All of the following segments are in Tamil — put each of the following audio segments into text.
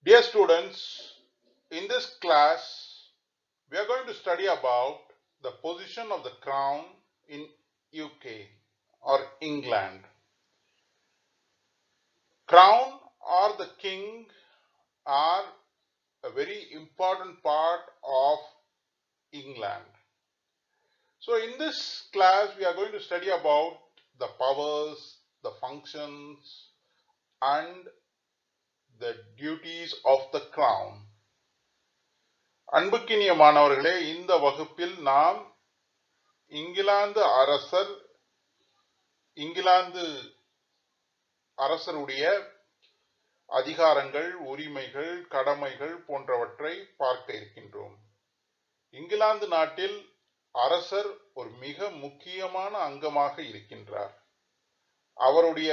Dear students, in this class, we are going to study about the position of the crown in UK or England. Crown or the king are a very important part of England. So in this class, we are going to study about the powers, the functions, and the duties of the crown. அன்புக்கினிய மாணவர்களே, இந்த வகுப்பில் நாம் இங்கிலாந்து அரசருடைய அதிகாரங்கள், உரிமைகள், கடமைகள் போன்றவற்றை பார்க்க இருக்கின்றோம். இங்கிலாந்து நாட்டில் அரசர் ஒரு மிக முக்கியமான அங்கமாக இருக்கின்றார். அவருடைய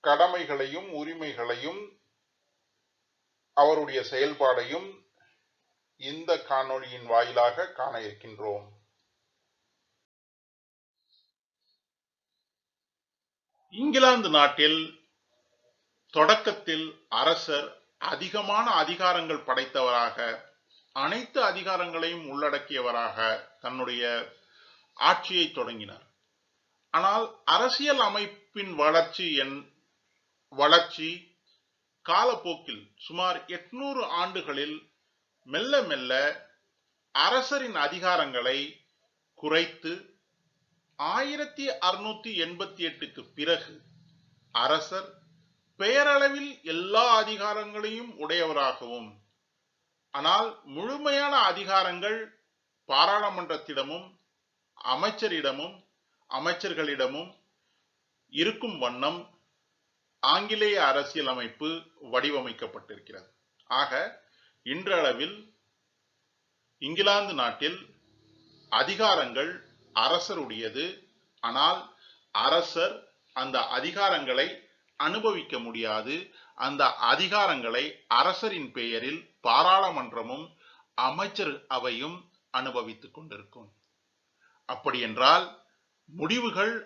கடமைகளையும் உரிமைகளையும் அவருடைய செயல்பாடையும் இந்த காணொளியின் வாயிலாக காண இருக்கின்றோம். இங்கிலாந்து நாட்டில் தொடக்கத்தில் அரசர் அதிகமான அதிகாரங்கள் படைத்தவராக, அனைத்து அதிகாரங்களையும் உள்ளடக்கியவராக தன்னுடைய ஆட்சியை தொடங்கினார். ஆனால் அரசியல் அமைப்பின் வளர்ச்சி காலப்போக்கில் சுமார் 800 ஆண்டுகளில் மெல்ல மெல்ல அரசரின் அதிகாரங்களை குறைத்து 1688க்கு பிறகு அரசர் பெயரளவில் எல்லா அதிகாரங்களையும் உடையவராகவும், ஆனால் முழுமையான அதிகாரங்கள் பாராளுமன்றத்திடமும் அமைச்சர்களிடமும் இருக்கும் வண்ணம் ஆங்கிலேய அரசியல் அமைப்பு வடிவமைக்கப்பட்டிருக்கிறது. ஆக இன்றளவில் இங்கிலாந்து நாட்டில் அதிகாரங்கள் அரசருடையது. ஆனால் அரசர் அந்த அதிகாரங்களை அனுபவிக்க முடியாது. அந்த அதிகாரங்களை அரசரின் பெயரில் பாராளுமன்றமும் அமைச்சர் அவையும் அனுபவித்துக் கொண்டிருக்கும். அப்படி என்றால் முடிவுகள்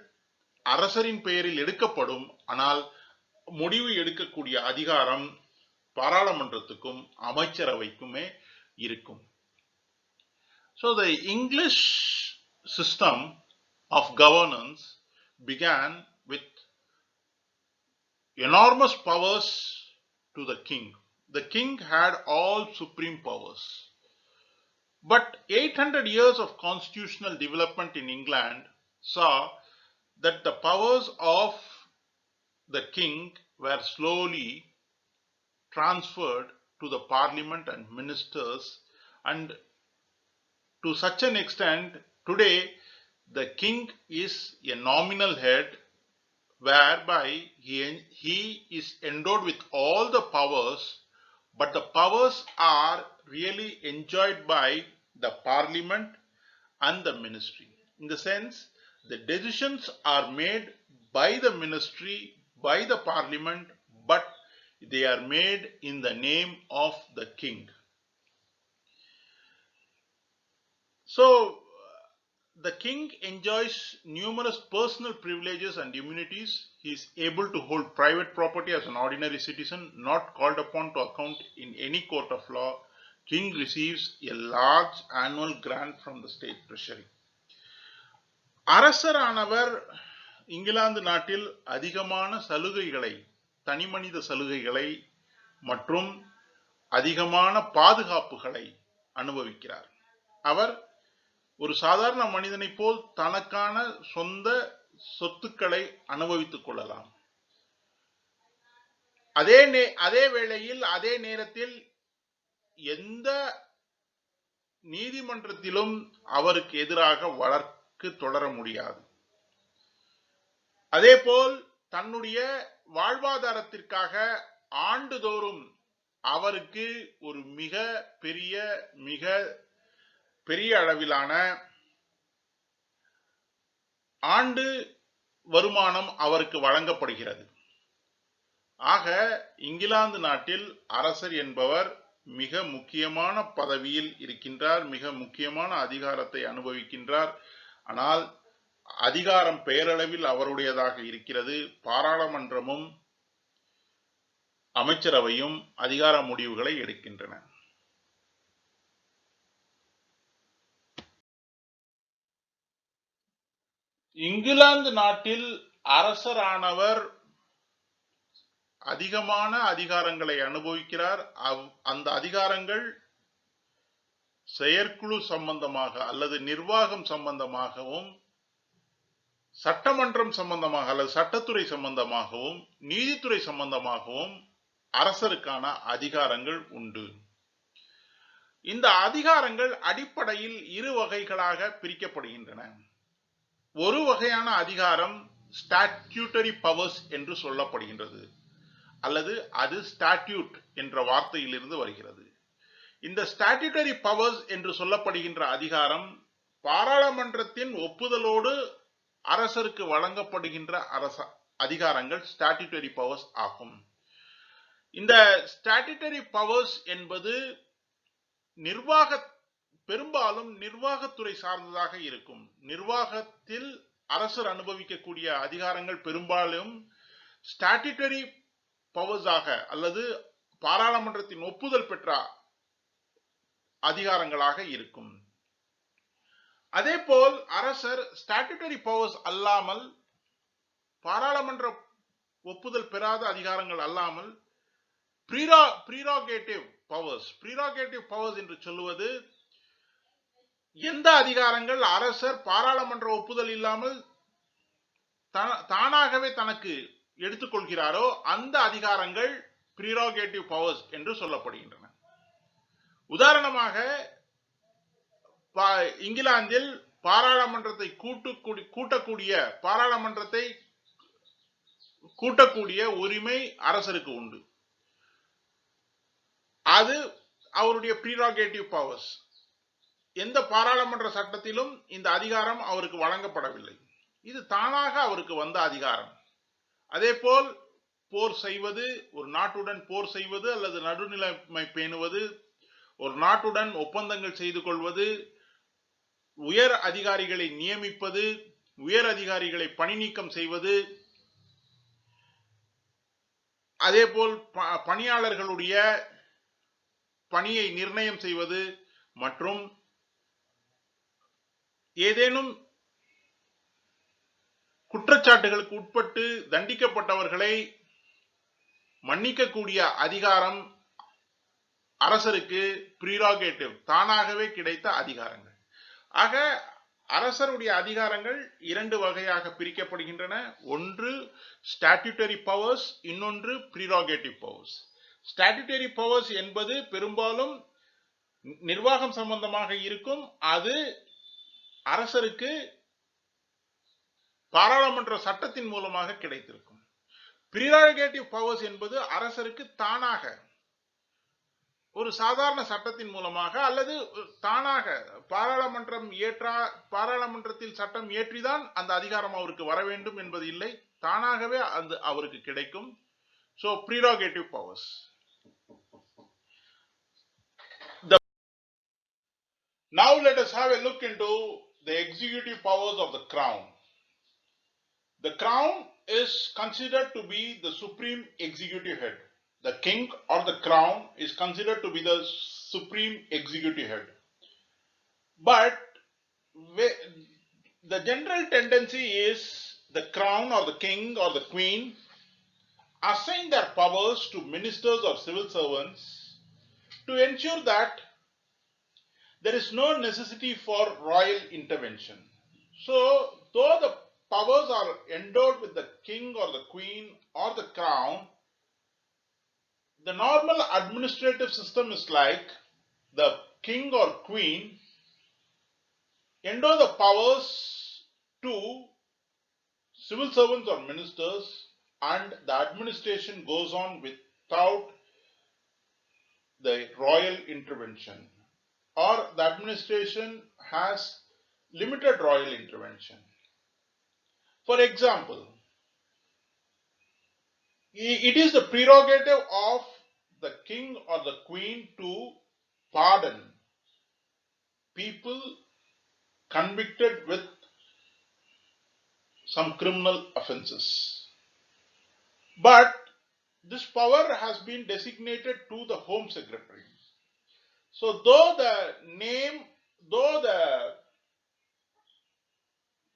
அரசரின் பெயரில் எடுக்கப்படும். ஆனால் முடிவு எடுக்கக்கூடிய அதிகாரம் பாராளுமன்றத்துக்கும் அமைச்சரவைக்குமே இருக்கும். So the English system of governance began with enormous powers to the king. The king had all supreme powers. But 800 years of constitutional development in England saw that the powers of the king were slowly transferred to the parliament and ministers, and to such an extent today the king is a nominal head, whereby he is endowed with all the powers, but the powers are really enjoyed by the parliament and the ministry. In the sense, the decisions are made by the ministry, by the parliament, but they are made in the name of the king. So the king enjoys numerous personal privileges and immunities. He is able to hold private property as an ordinary citizen, not called upon to account in any court of law. King receives a large annual grant from the state treasury. அரசரானவர் England நாட்டில் அதிகமான சலுகைகளை, தனிமனித சலுகைகளை மற்றும் அதிகமான பாதுகாப்புகளை அனுபவிக்கிறார். அவர் ஒரு சாதாரண மனிதனை போல் தனக்கான சொந்த சொத்துக்களை அனுபவித்துக் கொள்ளலாம். அதே வேளையில் அதே நேரத்தில் எந்த நீதிமன்றத்திலும் அவருக்கு எதிராக வழக்கு தொடர முடியாது. அதேபோல் தன்னுடைய வாழ்வாதாரத்திற்காக ஆண்டுதோறும் அவருக்கு ஒரு மிக பெரிய அளவிலான ஆண்டு வருமானம் அவருக்கு வழங்கப்படுகிறது. ஆக இங்கிலாந்து நாட்டில் அரசர் என்பவர் மிக முக்கியமான பதவியில் இருக்கின்றார், மிக முக்கியமான அதிகாரத்தை அனுபவிக்கின்றார். ஆனால் அதிகாரம் பெயரளவில் அவருடையதாக இருக்கிறது. பாராளுமன்றமும் அமைச்சரவையும் அதிகார முடிவுகளை எடுக்கின்றன. இங்கிலாந்து நாட்டில் அரசரானவர் அதிகமான அதிகாரங்களை அனுபவிக்கிறார். அந்த அதிகாரங்கள் செயற்குழு சம்பந்தமாக அல்லது நிர்வாகம் சம்பந்தமாகவும், சட்டமன்றம் சம்பந்தமாக அல்லது சட்டத்துறை சம்பந்தமாகவும், நீதித்துறை சம்பந்தமாகவும் அரசருக்கான அதிகாரங்கள் உண்டு. இந்த அதிகாரங்கள் அடிப்படையில் இரு வகைகளாக பிரிக்கப்படுகின்றன. ஒரு வகையான அதிகாரம் ஸ்டாட்யூட்டரி பவர்ஸ் என்று சொல்லப்படுகின்றது, அல்லது அது ஸ்டாட்யூட் என்ற வார்த்தையிலிருந்து வருகிறது. இந்த ஸ்டாட்யூட்டரி பவர்ஸ் என்று சொல்லப்படுகின்ற அதிகாரம் பாராளுமன்றத்தின் ஒப்புதலோடு அரசருக்கு வழங்கப்படுகின்ற அதிகாரங்கள் ஸ்டாட்யூட்டரி பவர்ஸ் ஆகும். இந்த ஸ்டாட்யூட்டரி பவர்ஸ் என்பது பெரும்பாலும் நிர்வாகத்துறை சார்ந்ததாக இருக்கும். நிர்வாகத்தில் அரசர் அனுபவிக்கக்கூடிய அதிகாரங்கள் பெரும்பாலும் ஸ்டாட்யூட்டரி பவர்ஸாக அல்லது பாராளுமன்றத்தின் ஒப்புதல் பெற்ற அதிகாரங்களாக இருக்கும். அதேபோல் அரசர் ஸ்டாட்யூட்டரி பவர்ஸ் அல்லாமல், பாராளுமன்ற ஒப்புதல் பெறாத அதிகாரங்கள் அல்லாமல் ப்ரீரோகேட்டிவ் பவர்ஸ் என்று சொல்லுவது எந்த அதிகாரங்கள் அரசர் பாராளுமன்ற ஒப்புதல் இல்லாமல் தானாகவே தனக்கு எடுத்துக்கொள்கிறாரோ அந்த அதிகாரங்கள் ப்ரீரோகேட்டிவ் பவர்ஸ் என்று சொல்லப்படுகின்றன. உதாரணமாக, இங்கிலாந்தில் பாராளுமன்றத்தை கூட்டக்கூடிய உரிமை அரசருக்கு உண்டு. அது அவருடைய ப்ரீரோகேட்டிவ் பவர்ஸ். எந்த பாராளுமன்ற சட்டத்திலும் இந்த அதிகாரம் அவருக்கு வழங்கப்படவில்லை. இது தானாக அவருக்கு வந்த அதிகாரம். அதேபோல் போர் செய்வது, ஒரு நாட்டுடன் போர் செய்வது அல்லது நடுநிலைமை பேணுவது, ஒரு நாட்டுடன் ஒப்பந்தங்கள் செய்து கொள்வது, உயர் அதிகாரிகளை நியமிப்பது, உயர் அதிகாரிகளை பணி நீக்கம் செய்வது, அதேபோல் பணியாளர்களுடைய பணியை நிர்ணயம் செய்வது மற்றும் ஏதேனும் குற்றச்சாட்டுகளுக்கு உட்பட்டு தண்டிக்கப்பட்டவர்களை மன்னிக்கக்கூடிய அதிகாரம் அரசருக்கு ப்ரீரோகேட்டிவ், தானாகவே கிடைத்த அதிகாரங்கள். ஆக அரசருடைய அதிகாரங்கள் இரண்டு வகையாக பிரிக்கப்படுகின்றன. ஒன்று ஸ்டாட்யூட்டரி பவர்ஸ், இன்னொன்று ப்ரீரோகேட்டிவ் பவர்ஸ். ஸ்டாட்யூட்டரி பவர்ஸ் என்பது பெரும்பாலும் நிர்வாகம் சம்பந்தமாக இருக்கும். அது அரசருக்கு பாராளுமன்ற சட்டத்தின் மூலமாக கிடைத்திருக்கும். ப்ரீரோகேட்டிவ் பவர்ஸ் என்பது அரசருக்கு தானாக ஒரு சாதாரண சட்டத்தின் மூலமாக அல்லது தானாக பாராளுமன்றத்தில் சட்டம் ஏற்றிதான் அந்த அதிகாரம் அவருக்கு வர வேண்டும் என்பது இல்லை, தானாகவே அது அவருக்கு கிடைக்கும். So prerogative powers. Now let us have a look into the executive powers of the crown. The crown is considered to be the supreme executive head. The king or the crown is considered to be the supreme executive head. But the general tendency is the crown or the king or the queen assign their powers to ministers or civil servants to ensure that there is no necessity for royal intervention. So, though the powers are endowed with the king or the queen or the crown, the normal administrative system is like the king or queen endow the powers to civil servants or ministers, and the administration goes on without the royal intervention, or the administration has limited royal intervention. For example, it is the prerogative of the king or the queen to pardon people convicted with some criminal offenses. But this power has been designated to the Home Secretary. So though the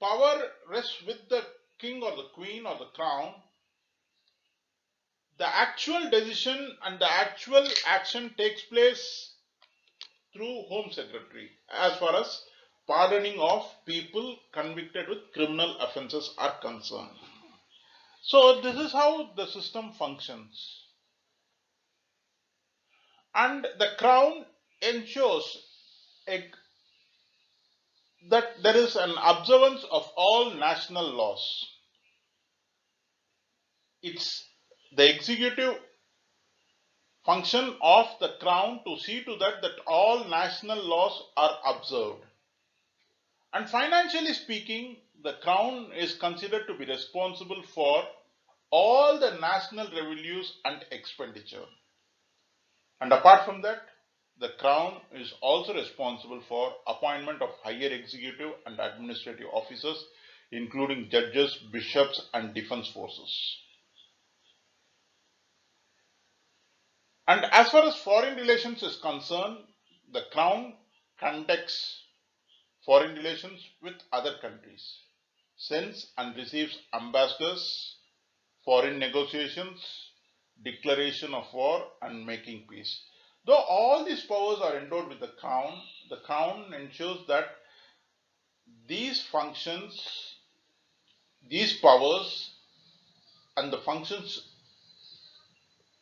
power rests with the king or the queen or the crown, the actual decision and the actual action takes place through Home Secretary as far as pardoning of people convicted with criminal offences are concerned. So this is how the system functions. And the crown ensures that there is an observance of all national laws. It's the executive function of the crown to see to that all national laws are observed. And financially speaking, the crown is considered to be responsible for all the national revenues and expenditure. And apart from that, the crown is also responsible for appointment of higher executive and administrative officers, including judges, bishops, and defense forces. And as far as foreign relations is concerned, the crown conducts foreign relations with other countries, sends and receives ambassadors, foreign negotiations, declaration of war, and making peace. Though all these powers are endowed with the crown ensures that these functions, these powers, and the functions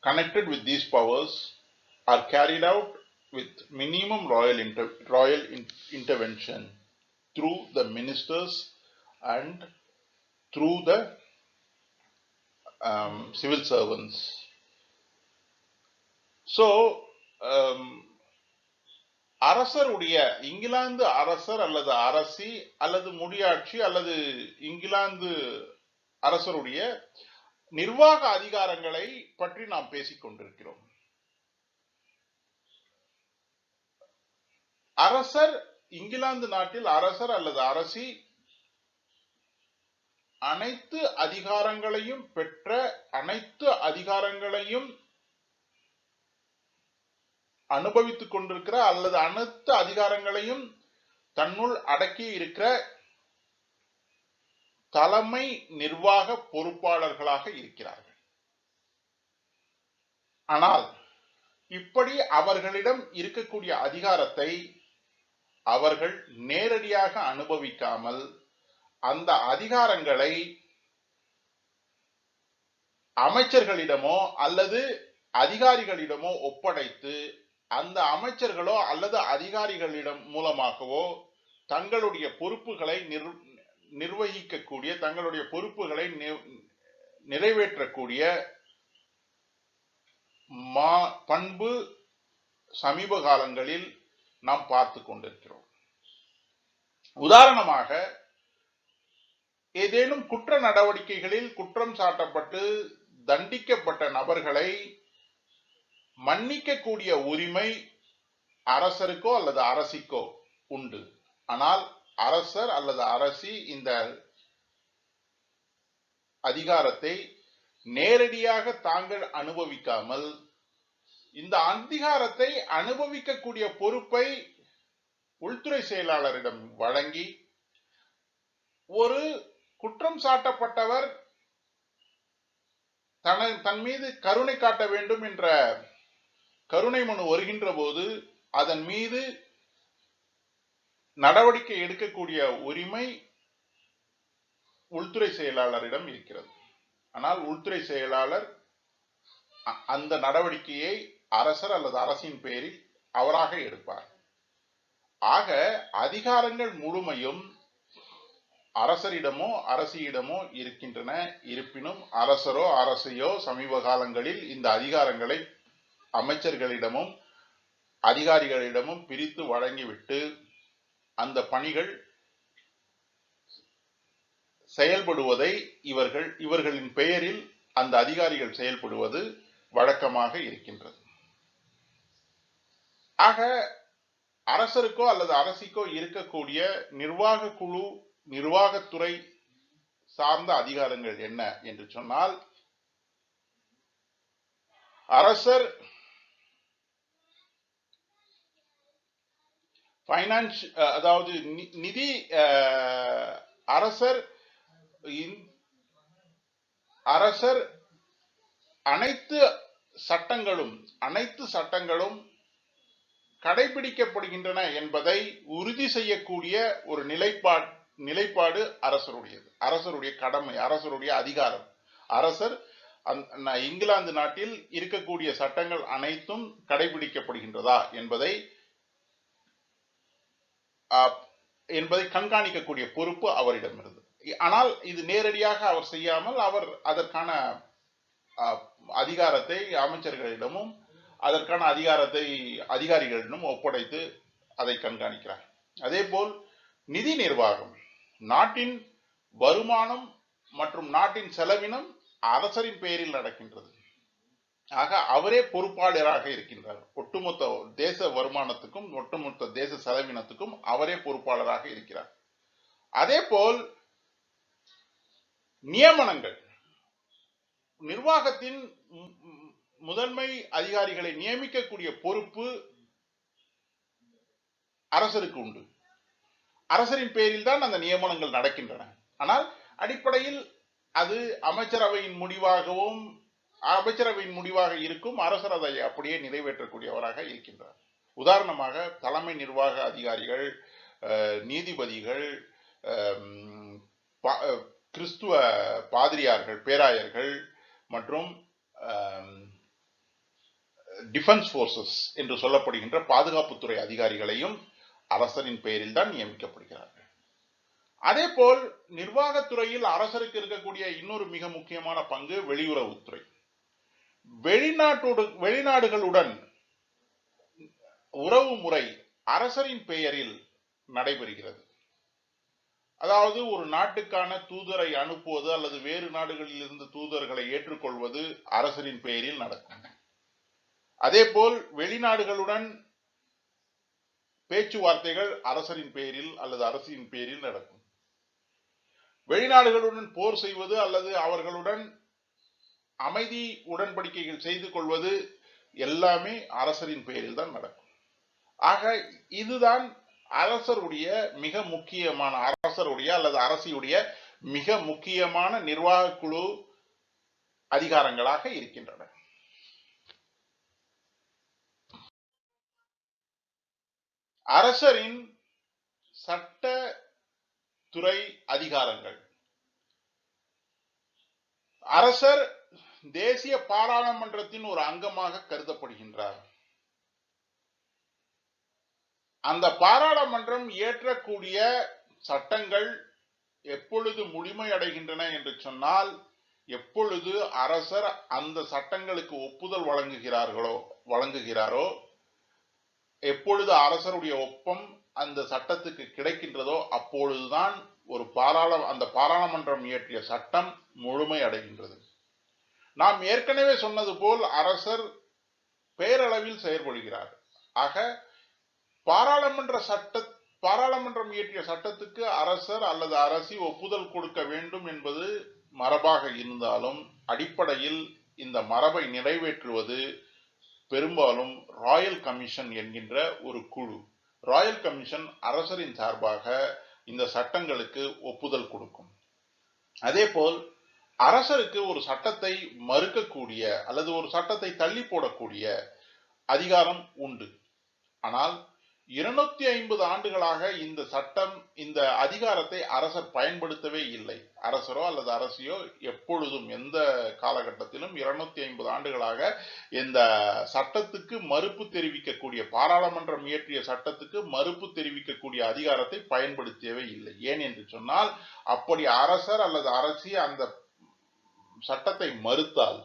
connected with these powers are carried out with minimum royal intervention through the ministers and through the civil servants. So, அரசருடைய இங்கிலாந்து அரசர் அல்லது அரசி அல்லது முடியாட்சி அல்லது இங்கிலாந்து அரசருடைய நிர்வாக அதிகாரங்களை பற்றி நாம் பேசிக் கொண்டிருக்கிறோம். அரசர், இங்கிலாந்து நாட்டில் அரசர் அல்லது அரசி அனைத்து அதிகாரங்களையும் பெற்ற, அனைத்து அதிகாரங்களையும் அனுபவித்துக் கொண்டிருக்கிற அல்லது அனைத்து அதிகாரங்களையும் தன்னுள் அடக்கி இருக்கிற தலைமை நிர்வாக பொறுப்பாளர்களாக இருக்கிறார்கள். ஆனால் இப்படி அவர்களிடம் இருக்கக்கூடிய அதிகாரத்தை அவர்கள் நேரடியாக அனுபவிக்காமல் அந்த அதிகாரங்களை அமைச்சர்களிடமோ அல்லது அதிகாரிகளிடமோ ஒப்படைத்து அந்த அமைச்சர்களோ அல்லது அதிகாரிகளிடம் மூலமாகவோ தங்களுடைய பொறுப்புகளை நிர்வகிக்கக்கூடிய, தங்களுடைய பொறுப்புகளை நிறைவேற்றக்கூடிய பண்பு சமீப காலங்களில் நாம் பார்த்து கொண்டிருக்கிறோம். உதாரணமாக, ஏதேனும் குற்ற நடவடிக்கைகளில் குற்றம் சாட்டப்பட்டு தண்டிக்கப்பட்ட நபர்களை மன்னிக்கக்கூடிய உரிமை அரசருக்கோ அல்லது அரசிக்கோ உண்டு. ஆனால் அரசர் அல்லது அரசி இந்த அதிகாரத்தை நேரடியாக தாங்கள் அனுபவிக்காமல் இந்த அதிகாரத்தை அனுபவிக்கக்கூடிய பொறுப்பை உள்துறை செயலாளரிடம் வழங்கி, ஒரு குற்றம் சாட்டப்பட்டவர் தன் மீது கருணை காட்ட வேண்டும் என்ற கருணை மனு வருகின்ற போது அதன் மீது நடவடிக்கை எடுக்கக்கூடிய உரிமை உள்துறை செயலாளரிடம் இருக்கிறது. ஆனால் உள்துறை செயலாளர் அந்த நடவடிக்கையை அரசர் அல்லது அரசின் பெயரில் அவராக எடுப்பார். ஆக அதிகாரங்கள் முழுமையும் அரசரிடமோ அரசியிடமோ இருக்கின்றன. இருப்பினும் அரசரோ அரசையோ சமீப காலங்களில் இந்த அதிகாரங்களை அமைச்சர்களிடமும் அதிகாரிகளிடமும் பிரித்து வழங்கிவிட்டு அந்த பணிகள் செயல்படுவதை இவர்களின் பெயரில் அந்த அதிகாரிகள் செயல்படுவது வழக்கமாக இருக்கின்றது. ஆக அரசருக்கோ அல்லது அரசிக்கோ இருக்கக்கூடிய நிர்வாக குழு, நிர்வாகத்துறை சார்ந்த அதிகாரங்கள் என்ன என்று சொன்னால், அரசர் பைனான்ஸ், அதாவது நிதி, அரசர் அரசர் அனைத்து சட்டங்களும் கடைபிடிக்கப்படுகின்றன என்பதை உறுதி செய்யக்கூடிய ஒரு நிலைப்பாடு அரசருடைய கடமை, அரசருடைய அதிகாரம். அரசர் இங்கிலாந்து நாட்டில் இருக்கக்கூடிய சட்டங்கள் அனைத்தும் கடைபிடிக்கப்படுகின்றதா என்பதை கண்காணிக்கக்கூடிய பொறுப்பு அவரிடம் இருந்தது. ஆனால் இது நேரடியாக அவர் செய்யாமல் அவர் அதற்கான அதிகாரத்தை அமைச்சர்களிடமும் அதற்கான அதிகாரத்தை அதிகாரிகளிடம் ஒப்படைத்து அதை கண்காணிக்கிறார். அதே போல் நிதி நிர்வாகம், நாட்டின் வருமானம் மற்றும் நாட்டின் செலவினம் அரசரின் பெயரில் நடக்கின்றது. ஆக அவரே பொறுப்பாளராக இருக்கின்றார். ஒட்டுமொத்த தேச வருமானத்துக்கும் ஒட்டுமொத்த தேச செலவினத்துக்கும் அவரே பொறுப்பாளராக இருக்கிறார். அதே போல் நியமனங்கள், நிர்வாகத்தின் முதன்மை அதிகாரிகளை நியமிக்கக்கூடிய பொறுப்பு அரசருக்கு உண்டு. அரசரின் பேரில் தான் அந்த நியமனங்கள் நடக்கின்றன. ஆனால் அடிப்படையில் அது அமைச்சரவையின் முடிவாக இருக்கும். அரசர் அதை அப்படியே நிறைவேற்றக்கூடியவராக இருக்கின்றார். உதாரணமாக தலைமை நிர்வாக அதிகாரிகள், நீதிபதிகள், கிறிஸ்துவ பாதிரியார்கள், பேராயர்கள் மற்றும் டிஃபென்ஸ் போர்சஸ் என்று சொல்லப்படுகின்ற பாதுகாப்புத்துறை அதிகாரிகளையும் அரசரின் பெயரில் தான் நியமிக்கப்படுகிறார்கள். அதே போல் நிர்வாகத்துறையில் அரசருக்கு இருக்கக்கூடிய இன்னொரு மிக முக்கியமான பங்கு வெளியுறவுத்துறை. வெளிநாடுகளுடன் உறவு முறை அரசரின் பெயரில் நடைபெறுகிறது. அதாவது ஒரு நாட்டுக்கான தூதரை அனுப்புவது அல்லது வேறு நாடுகளில் இருந்து தூதர்களை ஏற்றுக்கொள்வது அரசரின் பெயரில் நடக்கும். அதே போல் வெளிநாடுகளுடன் பேச்சுவார்த்தைகள் அரசரின் பெயரில் அல்லது அரசின் பெயரில் நடக்கும். வெளிநாடுகளுடன் போர் செய்வது அல்லது அவர்களுடன் அமைதி உடன்படிக்கைகள் செய்து கொள்வது எல்லாமே அரசரின் பெயரில் தான் நடக்கும். ஆக இதுதான் அரசருடைய மிக முக்கியமான அல்லது அரசியுடைய மிக முக்கியமான நிர்வாக குழு அதிகாரங்களாக இருக்கின்றன. அரசரின் சட்ட துறை அதிகாரங்கள். அரசர் தேசிய பாராளுமன்றத்தின் ஒரு அங்கமாக கருதப்படுகின்றார். அந்த பாராளுமன்றம் இயற்றக்கூடிய சட்டங்கள் எப்பொழுது முழுமையடைகின்றன என்று சொன்னால், எப்பொழுது அரசர் அந்த சட்டங்களுக்கு ஒப்புதல் வழங்குகிறாரோ, எப்பொழுது அரசருடைய ஒப்பம் அந்த சட்டத்துக்கு கிடைக்கின்றதோ அப்பொழுதுதான் அந்த பாராளுமன்றம் இயற்றிய சட்டம் முழுமை அடைகின்றது. நாம் ஏற்கனவே சொன்னது போல் அரசர் பேரளவில் செயல்படுகிறார். ஆக பாராளுமன்றம் இயற்றிய சட்டத்துக்கு அரசர் அல்லது அரசி ஒப்புதல் கொடுக்க வேண்டும் என்பது மரபாக இருந்தாலும், அடிப்படையில் இந்த மரபை நிறைவேற்றுவது பெரும்பாலும் ராயல் கமிஷன் என்கின்ற ஒரு குழு. ராயல் கமிஷன் அரசரின் சார்பாக இந்த சட்டங்களுக்கு ஒப்புதல் கொடுக்கும். அதே போல் அரசருக்கு ஒரு சட்டத்தை மறுக்கக்கூடிய அல்லது ஒரு சட்டத்தை தள்ளி போடக்கூடிய அதிகாரம் உண்டு. ஆனால் 250 ஆண்டுகளாக இந்த அதிகாரத்தை அரசர் பயன்படுத்தவே இல்லை. அரசரோ அல்லது அரசியோ எப்பொழுதும் எந்த காலகட்டத்திலும் 250 ஆண்டுகளாக இந்த சட்டத்துக்கு மறுப்பு தெரிவிக்கக்கூடிய, பாராளுமன்றம் இயற்றிய சட்டத்துக்கு மறுப்பு தெரிவிக்கக்கூடிய அதிகாரத்தை பயன்படுத்தியவே இல்லை. ஏன் என்று சொன்னால், அப்படி அரசர் அல்லது அரசி அந்த சட்டத்தை மறுத்தால்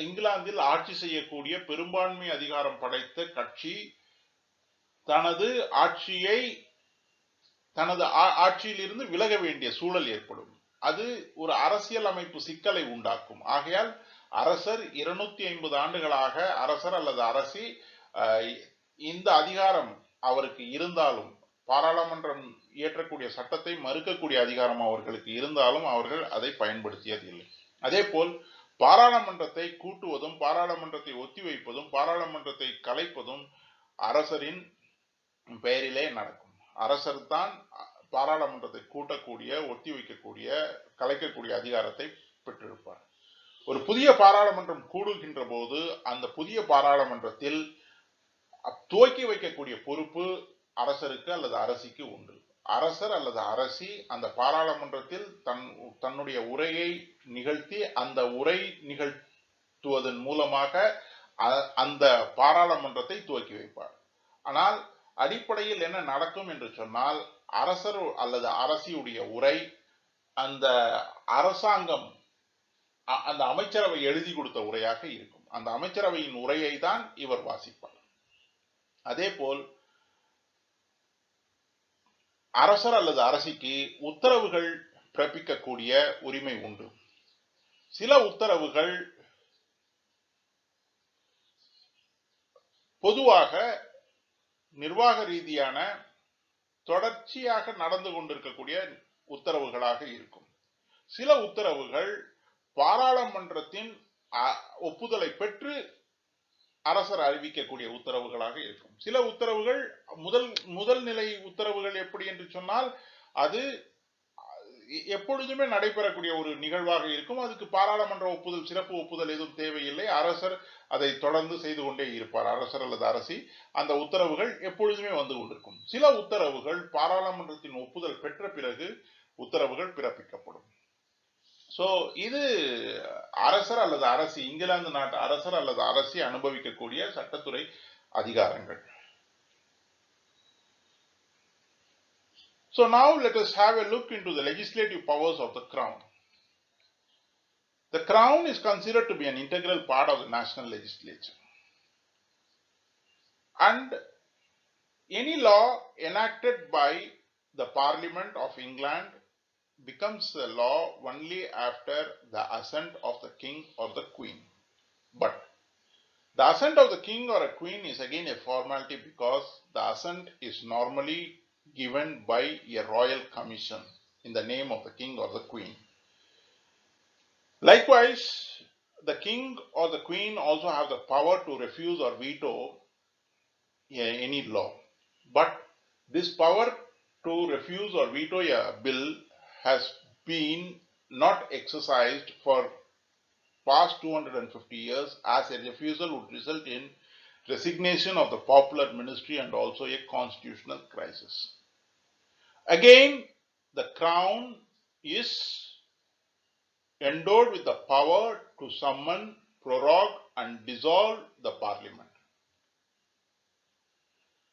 இங்கிலாந்தில் ஆட்சி செய்யக்கூடிய பெரும்பான்மை அதிகாரம் படைத்த கட்சி தனது ஆட்சியில் இருந்து விலக வேண்டிய சூழல் ஏற்படும். அது ஒரு அரசியல் அமைப்பு சிக்கலை உண்டாக்கும். ஆகையால் அரசர் 250 ஆண்டுகளாக அரசர் அல்லது அரசி இந்த அதிகாரம் அவருக்கு இருந்தாலும், பாராளுமன்றம் இயற்றக்கூடிய சட்டத்தை மறுக்கக்கூடிய அதிகாரம் அவர்களுக்கு இருந்தாலும் அவர்கள் அதை பயன்படுத்தியதில்லை. அதே போல் பாராளுமன்றத்தை கூட்டுவதும் பாராளுமன்றத்தை ஒத்திவைப்பதும் பாராளுமன்றத்தை கலைப்பதும் அரசரின் பெயரிலே நடக்கும். அரசர் தான் பாராளுமன்றத்தை கூட்டக்கூடிய, ஒத்தி வைக்கக்கூடிய, கலைக்கக்கூடிய அதிகாரத்தை பெற்றிருப்பார். ஒரு புதிய பாராளுமன்றம் கூடுகின்ற போது அந்த புதிய பாராளுமன்றத்தில் துவக்கி வைக்கக்கூடிய பொறுப்பு அரசருக்கு அல்லது அரசிக்கு உண்டு. அரசர் அல்லது அரசி அந்த பாராளுமன்றத்தில் தன்னுடைய உரையை நிகழ்த்தி அந்த உரை நிகழ்த்துவதன் மூலமாக அந்த பாராளுமன்றத்தை துவக்கி வைப்பார். ஆனால் அடிப்படையில் என்ன நடக்கும் என்று சொன்னால், அரசர் அல்லது அரசியுடைய உரை அந்த அரசாங்கம், அந்த அமைச்சரவை எழுதி கொடுத்த உரையாக இருக்கும். அந்த அமைச்சரவையின் உரையை தான் இவர் வாசிப்பார். அதே போல் அரசர் அல்லது அரசிக்கு உத்தரவுகள் பிறப்பிக்கக்கூடிய உரிமை உண்டு. சில உத்தரவுகள் பொதுவாக நிர்வாக ரீதியான தொடர்ச்சியாக நடந்து கொண்டிருக்கக்கூடிய உத்தரவுகளாக இருக்கும். சில உத்தரவுகள் பாராளுமன்றத்தின் ஒப்புதலை பெற்று அரசர் அறிவிக்கக்கூடிய உத்தரவுகளாக இருக்கும். சில உத்தரவுகள் முதல் நிலை உத்தரவுகள் எப்படி என்று சொன்னால், அது எப்பொழுதுமே நடைபெறக்கூடிய ஒரு நிகழ்வாக இருக்கும். அதுக்கு பாராளுமன்ற ஒப்புதல், சிறப்பு ஒப்புதல் எதுவும் தேவையில்லை. அரசர் அதை தொடர்ந்து செய்து கொண்டே இருப்பார். அரசர் அல்லது அரசி அந்த உத்தரவுகள் எப்பொழுதுமே வந்து கொண்டிருக்கும். சில உத்தரவுகள் பாராளுமன்றத்தின் ஒப்புதல் பெற்ற பிறகு உத்தரவுகள் பிறப்பிக்கப்படும். சோ இது அரசர் அல்லது அரசி, இங்கிலாந்து நாட்டு அரசர் அல்லது அரசி அனுபவிக்கக்கூடிய சட்டத்துறை அதிகாரங்கள். So now let us have a look into the legislative powers of the Crown. The Crown is considered to be an integral part of the national legislature. And any law enacted by the Parliament of England becomes a law only after the assent of the King or the Queen. But the assent of the King or a Queen is again a formality, because the assent is normally given by a royal commission in the name of the King or the Queen. Likewise, the King or the Queen also have the power to refuse or veto any law. But this power to refuse or veto a bill has been not exercised for past 250 years, as a refusal would result in resignation of the popular ministry and also a constitutional crisis. Again, the Crown is endowed with the power to summon, prorogue and dissolve the Parliament.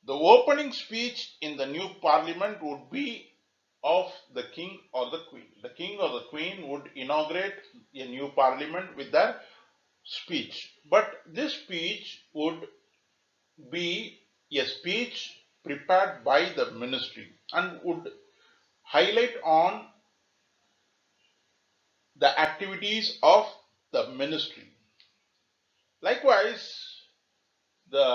The opening speech in the new Parliament would be of the King or the Queen. The King or the Queen would inaugurate a new Parliament with their speech. But this speech would be a speech prepared by the ministry and would highlight on the activities of the ministry. Likewise, the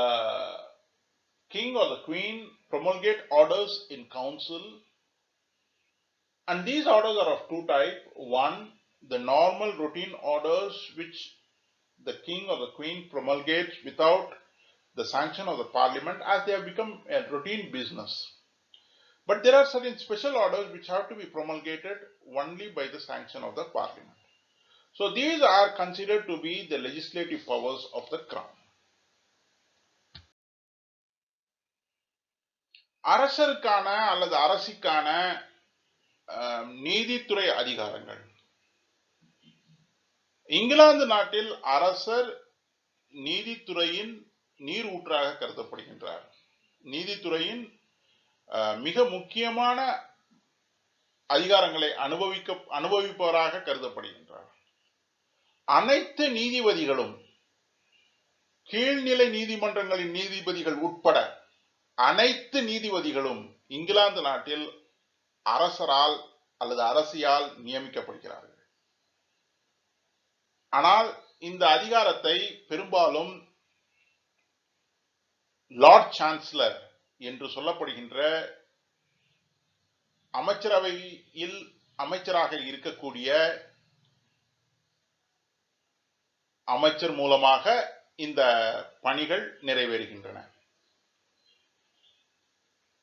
King or the Queen promulgate orders in council, and these orders are of two types. One, the normal routine orders which the King or the Queen promulgates without the sanction of the Parliament, as they have become a routine business. But there are certain special orders which have to be promulgated only by the sanction of the Parliament. So these are considered to be the legislative powers of the Crown. அரசருக்கான அல்லது அரசிக்கான நீதித்துறை அதிகாரங்கள். இங்கிலாந்து நாட்டில் அரசர் நீதித்துறையின் நீர் ஊற்றாக கருதப்படுகின்றார். நீதித்துறையின் மிக முக்கியமான அதிகாரங்களை அனுபவிப்பவராக கருதப்படுகின்றார். அனைத்து நீதிபதிகளும், கீழ்நிலை நீதிமன்றங்களின் நீதிபதிகள் உட்பட அனைத்து நீதிபதிகளும் இங்கிலாந்து நாட்டில் அரசரால் அல்லது அரசியால் நியமிக்கப்படுகிறார்கள். ஆனால் இந்த அதிகாரத்தை பெரும்பாலும் லார்ட் சான்சலர் என்று சொல்லப்படுகின்ற அமைச்சரவையில் அமைச்சராக இருக்கக்கூடிய அமைச்சர் மூலமாக இந்த பணிகள் நிறைவேறுகின்றன.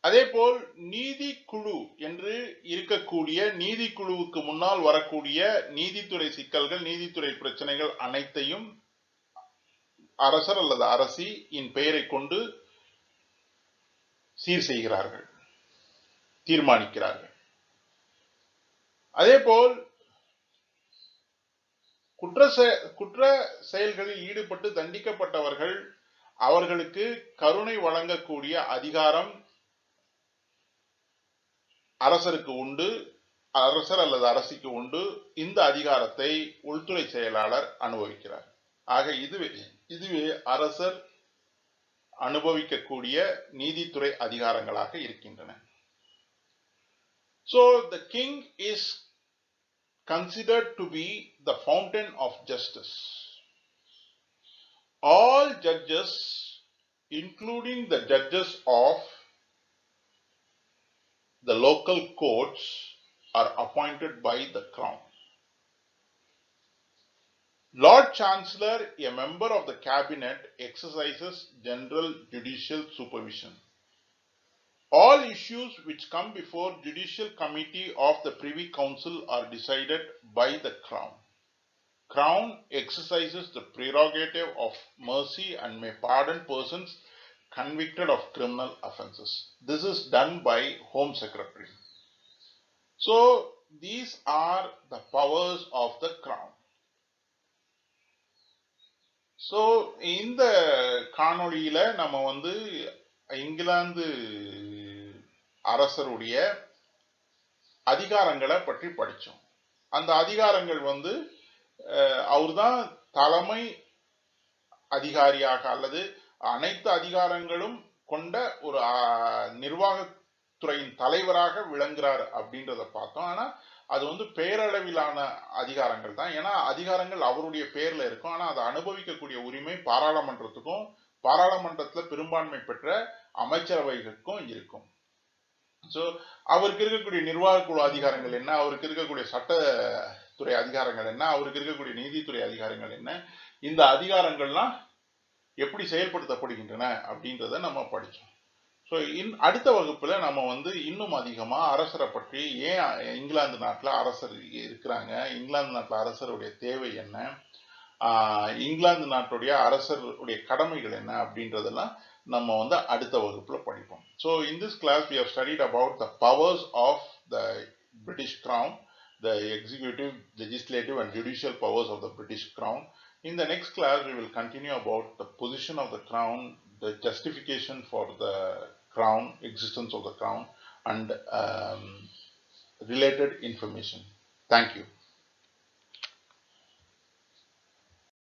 அதேபோல் நீதிக்குழு என்று இருக்கக்கூடிய நீதிக்குழுவுக்கு முன்னால் வரக்கூடிய நீதித்துறை சிக்கல்கள், நீதித்துறை பிரச்சனைகள் அனைத்தையும் அரசர் அல்லது அரசி இன் பெயரை கொண்டு சீர் செய்கிறார்கள், தீர்மானிக்கிறார்கள். அதேபோல் குற்ற செயல்களில் ஈடுபட்டு தண்டிக்கப்பட்டவர்கள் அவர்களுக்கு கருணை வழங்கக்கூடிய அதிகாரம் அரசருக்கு உண்டு, அரசர் அல்லது அரசிக்கு உண்டு. இந்த அதிகாரத்தை உள்துறை செயலாளர் அனுபவிக்கிறார். ஆக இதுவே அரசர் அனுபவிக்கக்கூடிய நீதித்துறை அதிகாரங்களாக இருக்கின்றன. So the king is considered to be the fountain of justice. All judges, including the judges of the local courts, are appointed by the crown. Lord Chancellor, a member of the cabinet, exercises general judicial supervision. All issues which come before judicial committee of the Privy Council are decided by the crown. Crown exercises the prerogative of mercy and may pardon persons convicted of criminal offences. This is done by Home Secretary. So these are the powers of the crown. So இந்த காணொளியில நம்ம இங்கிலாந்து அரசருடைய அதிகாரங்களை பற்றி படிச்சோம். அந்த அதிகாரங்கள் அவர்தான் தலைமை அதிகாரியாக அல்லது அனைத்து அதிகாரங்களும் கொண்ட ஒரு நிர்வாகத்துறையின் தலைவராக விளங்குறார் அப்படின்றத பார்த்தோம். ஆனா அது பேரளவிலான அதிகாரங்கள் தான். ஏன்னா அதிகாரங்கள் அவருடைய பேர்ல இருக்கும். ஆனா அதை அனுபவிக்கக்கூடிய உரிமை பாராளுமன்றத்துக்கும் பாராளுமன்றத்துல பெரும்பான்மை பெற்ற அமைச்சரவைகளுக்கும் இருக்கும். ஸோ அவருக்கு இருக்கக்கூடிய நிர்வாக குழு அதிகாரங்கள் என்ன, அவருக்கு இருக்கக்கூடிய சட்டத்துறை அதிகாரங்கள் என்ன, அவருக்கு இருக்கக்கூடிய நீதித்துறை அதிகாரங்கள் என்ன, இந்த அதிகாரங்கள்லாம் எப்படி செயல்படுத்தப்படுகின்றன அப்படின்றத நம்ம படிச்சோம். ஸோ அடுத்த வகுப்புல நம்ம இன்னும் அதிகமா அரசரை பற்றி, ஏன் இங்கிலாந்து நாட்டில் அரசர் இருக்கிறாங்க, இங்கிலாந்து நாட்டில் அரசருடைய தேவை என்ன, இங்கிலாந்து நாட்டுடைய அரசருடைய கடமைகள் என்ன அப்படின்றதெல்லாம் நம்ம அடுத்த வகுப்புல படிப்போம். So in this class we have studied about the powers of the British Crown, the executive, legislative and judicial powers of the British Crown. In the next class we will continue about the position of the crown, the justification for the crown, existence of the crown and related information. Thank you.